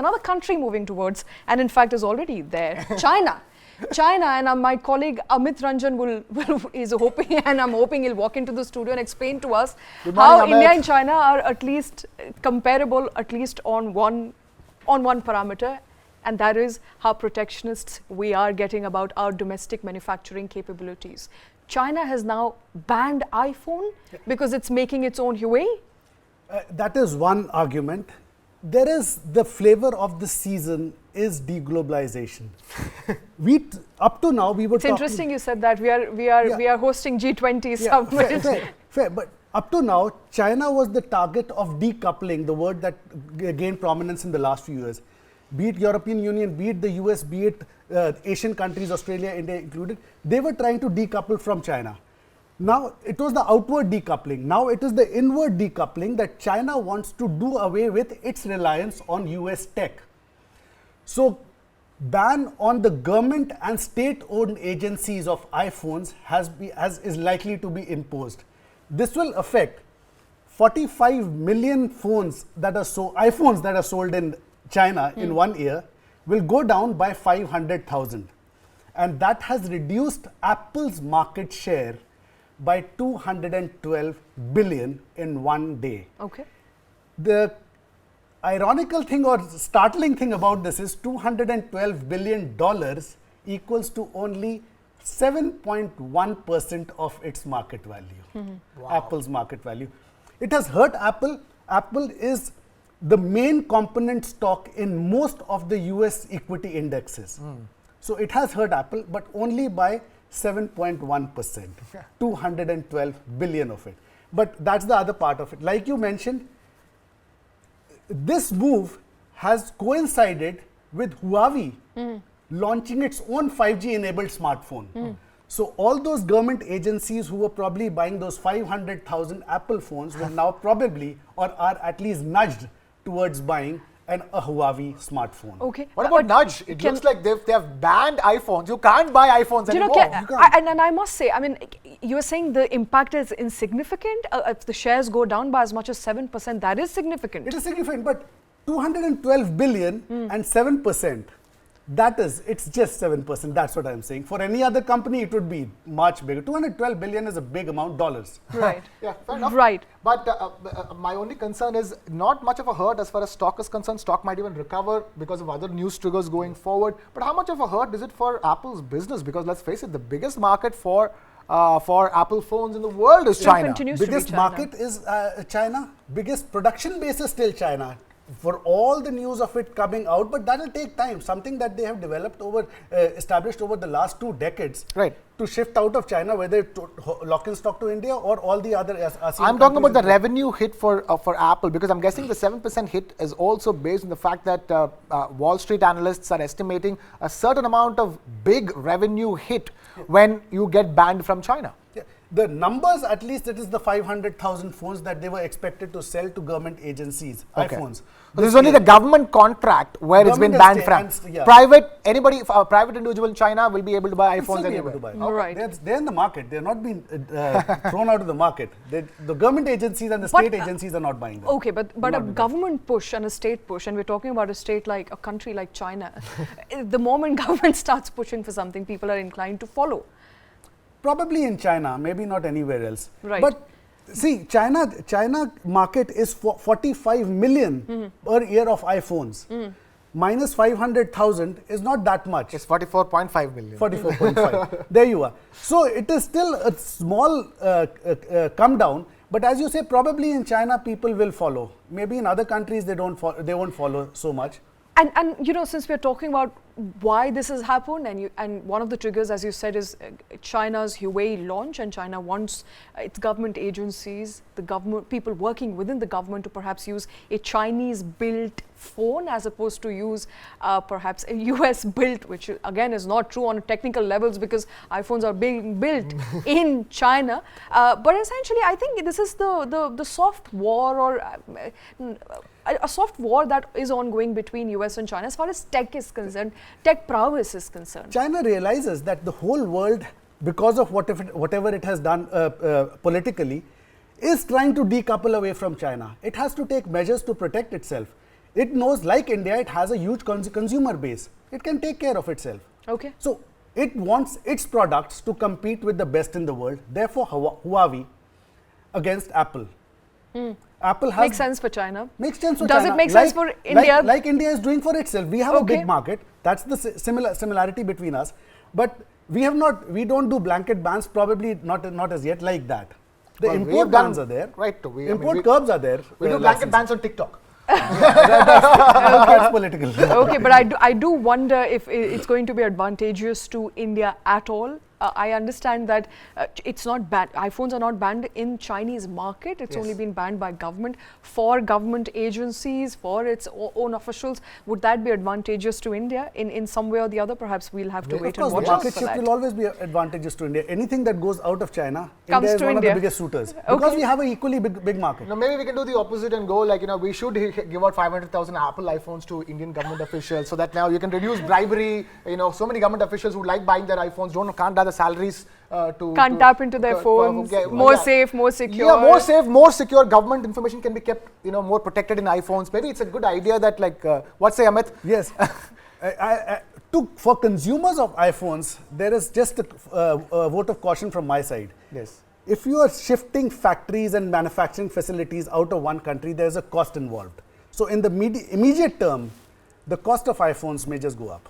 another country moving towards, and in fact is already there, China. China, and my colleague Amit Ranjan is hoping, and I'm hoping he'll walk into the studio and explain to us how India and China are at least comparable, at least on one parameter, and that is how protectionists we are getting about our domestic manufacturing capabilities. China has now banned iPhone because it's making its own Huawei. That is one argument. There is the flavor of the season is deglobalization. Up to now we were. It's interesting you said that we are hosting G20 summit. Fair, but up to now China was the target of decoupling, the word that gained prominence in the last few years. Be it European Union, be it the US, be it Asian countries, Australia, India included, they were trying to decouple from China. Now, it was the outward decoupling. Now, it is the inward decoupling that China wants to do away with its reliance on US tech. So, ban on the government and state-owned agencies of iPhones is likely to be imposed. This will affect 45 million iPhones that are sold in China in 1 year will go down by 500,000, and that has reduced Apple's market share by 212 billion in 1 day. Okay. The ironical thing or startling thing about this is $212 billion equals to only 7.1% of its market value, wow. Apple's market value. It has hurt Apple. Apple is the main component stock in most of the US equity indexes. So it has hurt Apple, but only by 7.1%, 212 billion of it. But that's the other part of it. Like you mentioned, this move has coincided with Huawei launching its own 5G enabled smartphone. So all those government agencies who were probably buying those 500,000 Apple phones will now probably or are at least nudged towards buying a Huawei smartphone. Okay. What about nudge? It looks like they have banned iPhones. You can't buy iPhones anymore. And I must say, I mean, you are saying the impact is insignificant. If the shares go down by as much as 7%, that is significant. It is significant, but 212 billion and 7%. It's just 7%. That's what I'm saying. For any other company, it would be much bigger. 212 billion is a big amount, dollars. Right. Yeah, fair enough. Right. But my only concern is not much of a hurt as far as stock is concerned. Stock might even recover because of other news triggers going forward. But how much of a hurt is it for Apple's business? Because let's face it, the biggest market for Apple phones in the world is China. Biggest market is China. Biggest production base is still China. For all the news of it coming out, but that will take time. Something that they have developed established over the last 2 decades, right? To shift out of China, whether to lock in stock to India or all the other ASEAN I'm talking about the revenue hit for Apple, because I'm guessing the 7% hit is also based on the fact that Wall Street analysts are estimating a certain amount of big revenue hit when you get banned from China. Yeah. The numbers, at least it is the 500,000 phones that they were expected to sell to government agencies, iPhones. So this is only the government contract where it's been banned from. Private individual in China will be able to buy iPhones anywhere. Right. They're in the market. They're not being thrown out of the market. The government agencies and the state agencies are not buying them. Okay, but a government push and a state push, and we're talking about a country like China, the moment government starts pushing for something, people are inclined to follow. Probably in China, maybe not anywhere else. Right. But see, China market is 45 million per year of iPhones. Minus 500,000 is not that much. It's 44.5 million. 44.5. There you are. So it is still a small come down. But as you say, probably in China people will follow. Maybe in other countries they won't follow so much. And you know, since we're talking about why this has happened, and one of the triggers, as you said, is China's Huawei launch, and China wants its government agencies, the government, people working within the government to perhaps use a Chinese-built phone as opposed to use perhaps a US-built, which again is not true on technical levels because iPhones are being built in China. But essentially, I think this is the soft war or a soft war that is ongoing between US and China as far as tech is concerned, tech prowess is concerned. China realizes that the whole world, because of whatever it has done politically, is trying to decouple away from China. It has to take measures to protect itself. It knows, like India, it has a huge consumer base. It can take care of itself. Okay. So it wants its products to compete with the best in the world. Therefore, Huawei against Apple. Apple has Makes sense for China. Makes sense for Does China. it make sense for India? Like India is doing for itself. We have a Okay. big market. That's the similarity between us. But we don't do blanket bans, probably not as yet like that. The Well, import bans are there. Right. Import curbs are there. We do blanket bans on TikTok. That's political. Okay, but I do wonder if it's going to be advantageous to India at all. I understand that it's not banned. iPhones are not banned in Chinese market. It's only been banned by government for government agencies, for its own officials. Would that be advantageous to India in some way or the other? Perhaps we'll have to wait and Of course, watch the out market for shift that. will always be advantageous to India. Anything that goes out of China, Comes India is to one India. of the biggest suitors. Because we have an equally big market. Maybe we can do the opposite and go like, we should give out 500,000 Apple iPhones to Indian government officials so that now you can reduce bribery. So many government officials who like buying their iPhones can't have the salaries Can't tap into their phones. More safe, more secure. Yeah, more safe, more secure. Government information can be kept, more protected in iPhones. Maybe it's a good idea that, what say, Amit? Yes. For consumers of iPhones, there is just a vote of caution from my side. Yes. If you are shifting factories and manufacturing facilities out of one country, there's a cost involved. So in the immediate term, the cost of iPhones may just go up.